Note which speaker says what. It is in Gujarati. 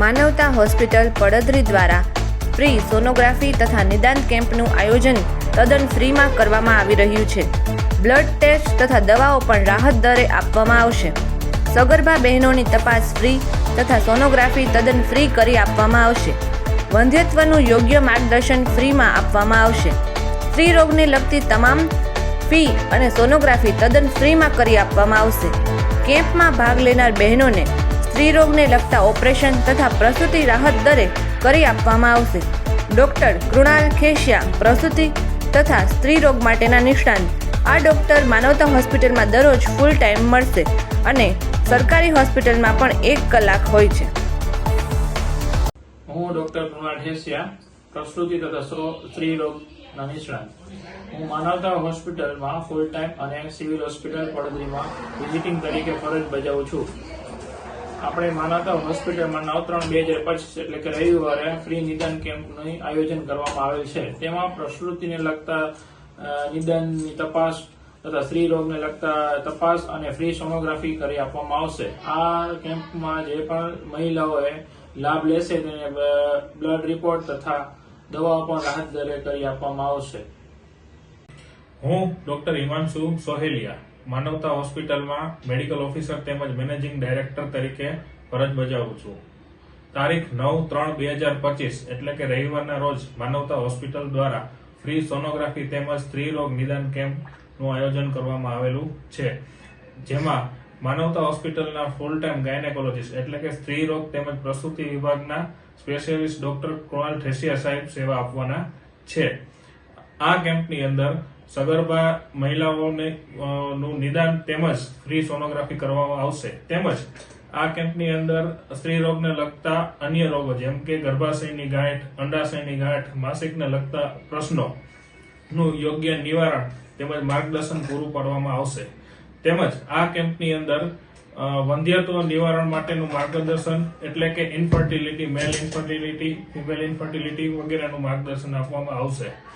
Speaker 1: માનવતા હોસ્પિટલ પડધરી દ્વારા ફ્રી સોનોગ્રાફી તથા નિદાન કેમ્પનું આયોજન તદ્દન ફ્રીમાં કરવામાં આવી રહ્યું છે. બ્લડ ટેસ્ટ તથા દવાઓ પણ રાહત દરે આપવામાં આવશે. સગર્ભા બહેનોની તપાસ ફ્રી તથા સોનોગ્રાફી તદ્દન ફ્રી કરી આપવામાં આવશે. વંધ્યત્વનું યોગ્ય માર્ગદર્શન ફ્રીમાં આપવામાં આવશે. સ્ત્રી રોગને લગતી તમામ ફી અને સોનોગ્રાફી તદ્દન ફ્રીમાં કરી આપવામાં આવશે. કેમ્પમાં ભાગ લેનાર બહેનોને સ્ત્રી રોગને લગતા ઓપરેશન તથા પ્રસૂતિ રાહત દરે કરી આપવામાં આવશે. ડૉક્ટર કૃણાલ ખેસિયા પ્રસૂતિ તથા સ્ત્રી રોગ માટેના નિષ્ણાંત. આ ડૉક્ટર માનવતા હોસ્પિટલમાં દરરોજ ફૂલ ટાઈમ મળશે અને સરકારી હોસ્પિટલમાં પણ 1 કલાક હોય છે.
Speaker 2: હું ડોક્ટર કૃણાલ ખેસિયા પ્રસૂતિ તથા સ્ત્રી રોગના નિષ્ણાંત. હું માનવતા હોસ્પિટલમાં ફૂલ ટાઈમ અને સિવિલ હોસ્પિટલ પડધરીમાં વિઝિટિંગ તરીકે ફરજ બજાવું છું. આપણે માનવતા હોસ્પિટલમાં 9/3/2025 એટલે કે રવિવારે ફ્રી નિદાન કેમ્પનું આયોજન કરવામાં આવેલ છે. તેમાં પ્રસૂતિને લગતા નિદાનની તપાસ તથા સ્ત્રી રોગને લગતા તપાસ અને ફ્રી સોનોગ્રાફી કરી આપવામાં આવશે. આ કેમ્પમાં જે પણ મહિલાઓએ લાભ લેશે તેને બ્લડ રિપોર્ટ તથા દવાઓ પણ રાહત દરે કરી આપવામાં આવશે.
Speaker 3: હું ડોક્ટર હિમાંશુ સોહેલિયા માનવતા હોસ્પિટલમાં મેડિકલ ઓફિસર તેમજ મેનેજિંગ ડાયરેક્ટર તરીકે ફરજ બજાવું છું. તારીખ 9/3/2025 એટલે કે રવિવારના રોજ માનવતા હોસ્પિટલ દ્વારા ફ્રી સોનોગ્રાફી તેમજ સ્ત્રી રોગ નિદાન કેમ્પનું આયોજન કરવામાં આવેલું છે. જેમાં માનવતા હોસ્પિટલના ફૂલ ટાઈમ ગાયનેકોલોજીસ્ટ એટલે કે સ્ત્રી રોગ તેમજ પ્રસૂતિ વિભાગના સ્પેશિયાલિસ્ટ ડોક્ટર કૃણાલ ખેસિયા સાહેબ સેવા આપવાના છે. આ કેમ્પની અંદર સગર્ભા મહિલાઓને નું નિદાન તેમજ ફ્રી સોનોગ્રાફી કરવામાં આવશે. તેમજ આ કેમ્પની અંદર સ્ત્રી રોગને લગતા અન્ય રોગો જેમ કે ગર્ભાશયની ગાંઠ, અંડાશયની ગાંઠ, માસિકને લગતા પ્રશ્નોનું યોગ્ય નિવારણ તેમજ માર્ગદર્શન પૂરું પાડવામાં આવશે. તેમજ આ કેમ્પની અંદર વંધ્યત્વ નિવારણ માટેનું માર્ગદર્શન એટલે કે ઇન્ફર્ટિલિટી, મેલ ઇન્ફર્ટિલિટી, ફિમેલ ઇન્ફર્ટિલિટી વગેરેનું માર્ગદર્શન આપવામાં આવશે.